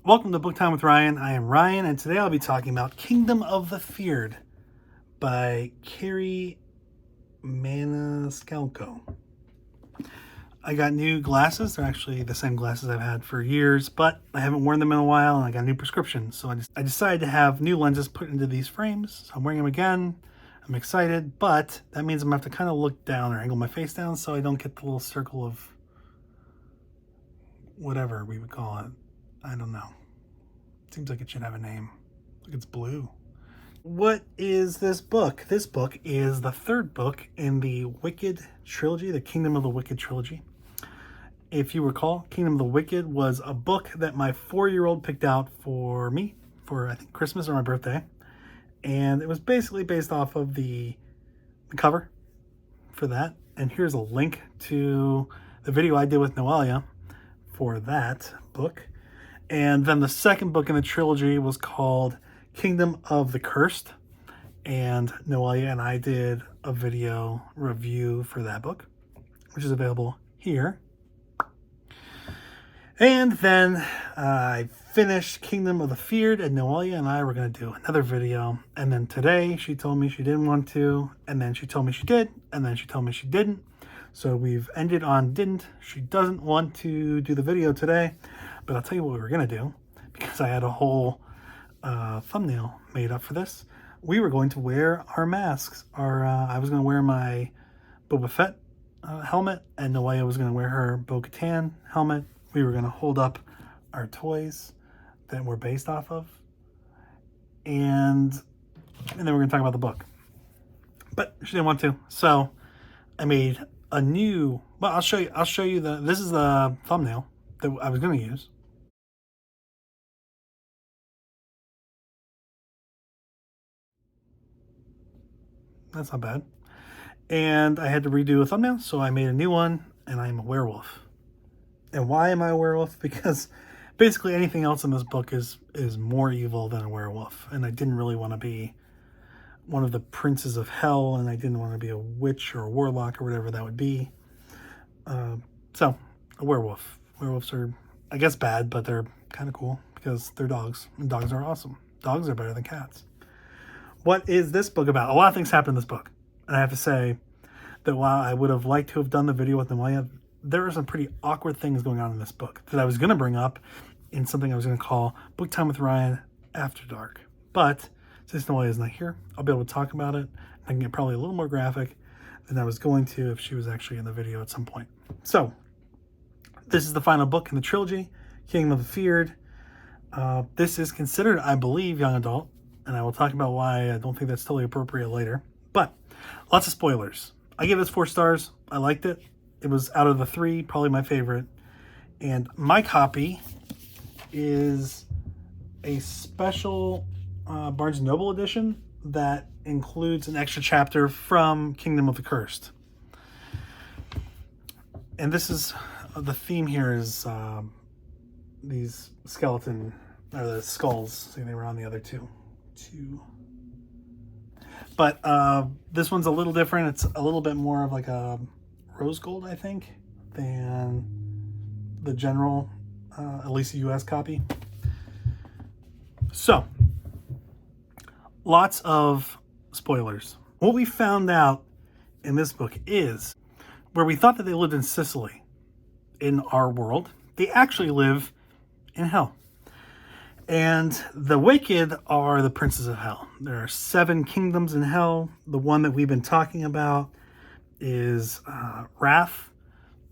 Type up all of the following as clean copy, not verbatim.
Welcome to Book Time with Ryan. I am Ryan, and today I'll be talking about Kingdom of the Feared by Kerri Maniscalco. I got new glasses. They're actually the same glasses I've had for years, but I haven't worn them in a while, and I got a new prescription. So I decided to have new lenses put into these frames. So I'm wearing them again. I'm excited, but that means I'm going to have to kind of look down or angle my face down so I don't get the little circle of whatever we would call it. I don't know. Seems like it should have a name. Look, it's blue. What is this book? This book is the third book in the Wicked trilogy, the Kingdom of the Wicked trilogy. If you recall, Kingdom of the Wicked was a book that my 4-year-old picked out for me for, I think, Christmas or my birthday. And it was basically based off of the cover for that. And here's a link to the video I did with Noelia for that book. And then the second book in the trilogy was called Kingdom of the Cursed. And Noelia and I did a video review for that book, which is available here. And then I finished Kingdom of the Feared, and Noelia and I were going to do another video. And then today she told me she didn't want to, and then she told me she did, and then she told me she didn't. So we've ended on didn't. She doesn't want to do the video today, but I'll tell you what we were going to do, because I had a whole thumbnail made up for this. We were going to wear our masks. I was going to wear my Boba Fett helmet, and Noelia was going to wear her Bo-Katan helmet. We were going to hold up our toys that we're based off of, and then we're going to talk about the book. But she didn't want to, so I made a new. Well, I'll show you this is the thumbnail that I was going to use. That's not bad. And I had to redo a thumbnail, so I made a new one, and I'm a werewolf. And why am I a werewolf? Because basically anything else in this book is more evil than a werewolf. And I didn't really want to be one of the princes of hell, and I didn't want to be a witch or a warlock or whatever that would be. So, a werewolf. Werewolves are, I guess, bad, but they're kind of cool because they're dogs, and dogs are awesome. Dogs are better than cats. What is this book about? A lot of things happen in this book. And I have to say that while I would have liked to have done the video with Noelia, there are some pretty awkward things going on in this book that I was going to bring up in something I was going to call Book Time with Ryan After Dark. But since Noelia is not here, I'll be able to talk about it. I can get probably a little more graphic than I was going to if she was actually in the video at some point. So, this is the final book in the trilogy, Kingdom of the Feared. This is considered, I believe, young adult, and I will talk about why I don't think that's totally appropriate later. But lots of spoilers. I gave this 4 stars. I liked it. It was out of the 3, probably my favorite. And my copy is a special Barnes & Noble edition that includes an extra chapter from Kingdom of the Cursed. And this is, the theme here is these skeleton, or the skulls. See, they were on the other two. But this one's a little different. It's a little bit more of like a rose gold, I think, than the general, at least the US copy. So, lots of spoilers. What we found out in this book is where we thought that they lived in Sicily in our world, they actually live in hell. And the wicked are the princes of hell. There are 7 kingdoms in hell. The one that we've been talking about is Wrath,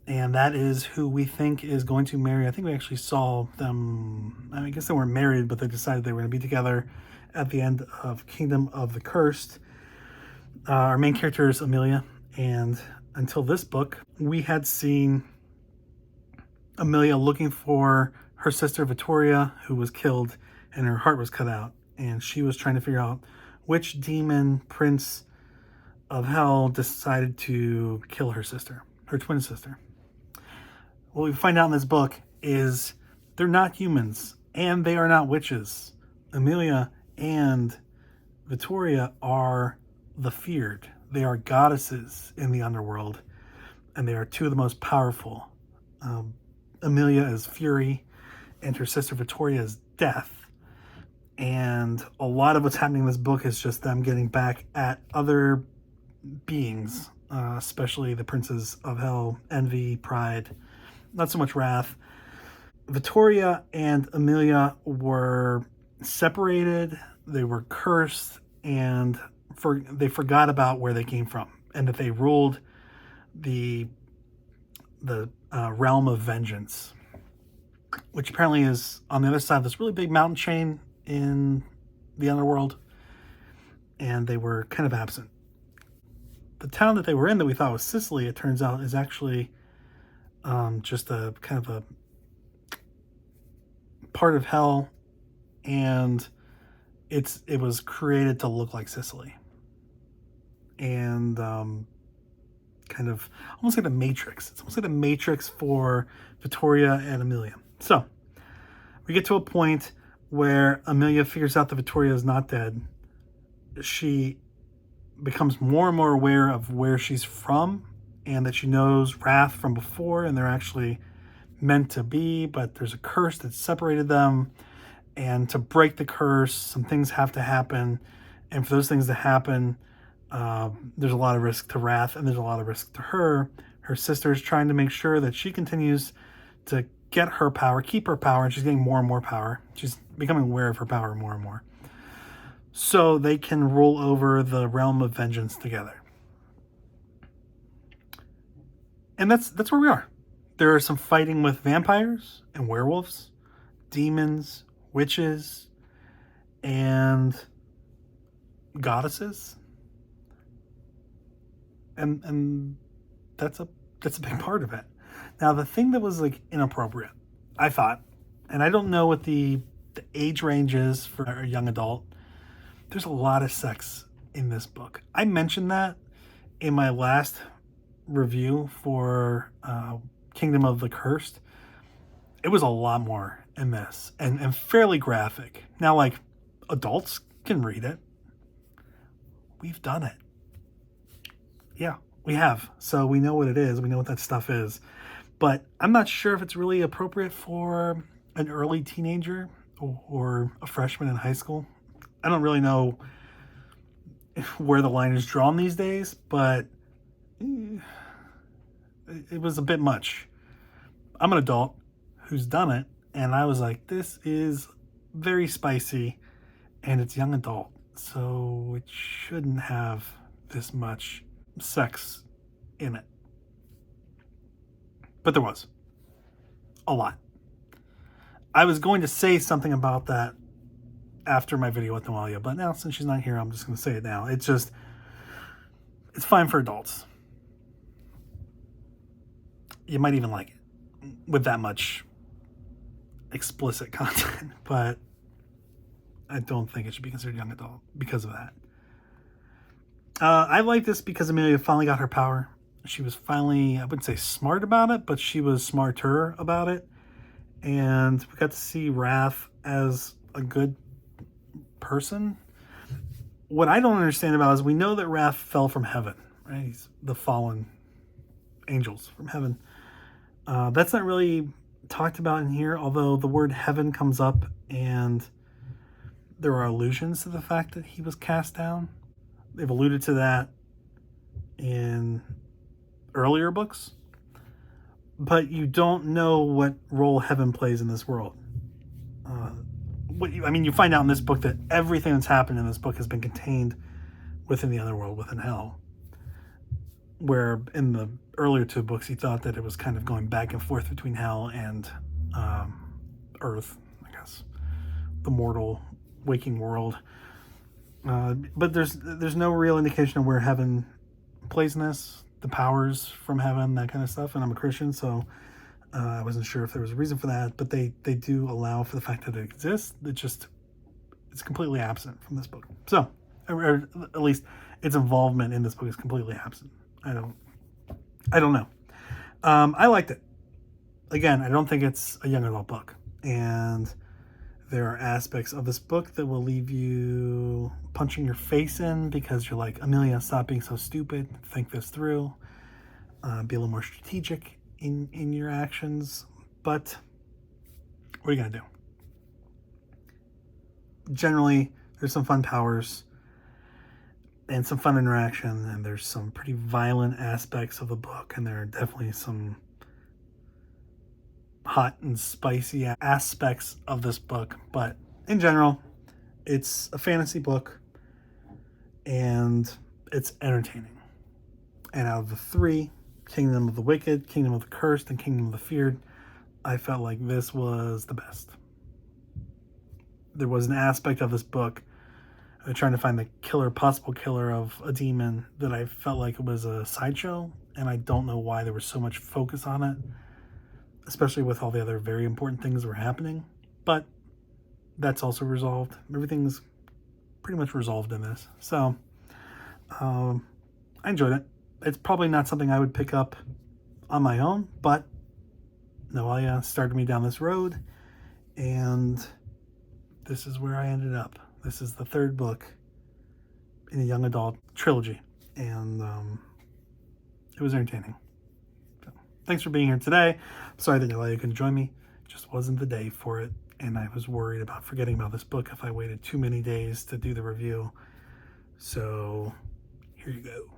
and that is who we think is going to marry. I think we actually saw them, I guess they weren't married, but they decided they were going to be together at the end of Kingdom of the Cursed. Our main character is Amelia, and until this book, we had seen Amelia looking for her sister Vittoria, who was killed and her heart was cut out. And she was trying to figure out which demon prince of hell decided to kill her sister, her twin sister. What we find out in this book is they're not humans and they are not witches. Amelia and Vittoria are the feared. They are goddesses in the underworld, and they are 2 of the most powerful. Amelia is Fury, and her sister Vittoria is death. And a lot of what's happening in this book is just them getting back at other beings, especially the princes of hell, envy, pride, not so much wrath. Vittoria and Amelia were separated, they were cursed, and they forgot about where they came from, and that they ruled the realm of vengeance, which apparently is on the other side of this really big mountain chain in the underworld, and they were kind of absent. The town that they were in that we thought was Sicily, it turns out, is actually just a kind of a part of hell, and it was created to look like Sicily, and kind of almost like the Matrix. It's almost like the Matrix for Vittoria and Amelia. So we get to a point where Amelia figures out that Vittoria is not dead. She becomes more and more aware of where she's from, and that she knows Wrath from before, and they're actually meant to be, but there's a curse that separated them. And to break the curse, some things have to happen. And for those things to happen, there's a lot of risk to Wrath, and there's a lot of risk to her. Her sister is trying to make sure that she continues to get her power, keep her power, and she's getting more and more power. She's becoming aware of her power more and more, so they can rule over the realm of vengeance together. And that's where we are. There are some fighting with vampires and werewolves, demons, witches, and goddesses. And that's a big part of it. Now, the thing that was like inappropriate, I thought, and I don't know what the age range is for a young adult, there's a lot of sex in this book. I mentioned that in my last review for Kingdom of the Cursed. It was a lot more in this, and fairly graphic. Now, like, adults can read it. We've done it. Yeah, we have. So we know what it is. We know what that stuff is. But I'm not sure if it's really appropriate for an early teenager or a freshman in high school. I don't really know where the line is drawn these days, but it was a bit much. I'm an adult who's done it, and I was like, this is very spicy, and it's young adult, so it shouldn't have this much sex in it. But there was a lot. I was going to say something about that after my video with Noelia, but now since she's not here, I'm just going to say it now. It's fine for adults. You might even like it with that much explicit content, but I don't think it should be considered young adult because of that. I like this because Amelia finally got her power. She was finally, I wouldn't say smart about it, but she was smarter about it. And we got to see Wrath as a good person. What I don't understand about is we know that Wrath fell from heaven, right? He's the fallen angels from heaven. That's not really talked about in here, although the word heaven comes up and there are allusions to the fact that he was cast down. They've alluded to that in earlier books, but you don't know what role heaven plays in this world. You find out in this book that everything that's happened in this book has been contained within the otherworld, within hell. Where in the earlier two books, he thought that it was kind of going back and forth between hell and earth, I guess, the mortal waking world. But there's no real indication of where heaven plays in this, the powers from heaven, that kind of stuff. And I'm a Christian, so I wasn't sure if there was a reason for that. But they do allow for the fact that it exists. It's completely absent from this book. So, or at least its involvement in this book is completely absent. I don't know. I liked it. Again, I don't think it's a young adult book, and there are aspects of this book that will leave you punching your face in because you're like, Amelia, stop being so stupid. Think this through. Be a little more strategic in your actions. But what are you going to do? generally, there's some fun powers and some fun interaction, and there's some pretty violent aspects of the book, and there are definitely some hot and spicy aspects of this book. But in general, it's a fantasy book, and it's entertaining. And out of the three, Kingdom of the Wicked, Kingdom of the Cursed, and Kingdom of the Feared, I felt like this was the best. There was an aspect of this book, trying to find the possible killer of a demon, that I felt like it was a sideshow, and I don't know why there was so much focus on it, especially with all the other very important things that were happening. But that's also resolved. Everything's pretty much resolved in this. So, I enjoyed it. It's probably not something I would pick up on my own, but Noelia started me down this road, and this is where I ended up. This is the third book in a young adult trilogy, and it was entertaining. So, thanks for being here today. Sorry that Noelia couldn't join me. It just wasn't the day for it, and I was worried about forgetting about this book if I waited too many days to do the review. So, here you go.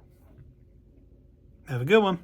Have a good one.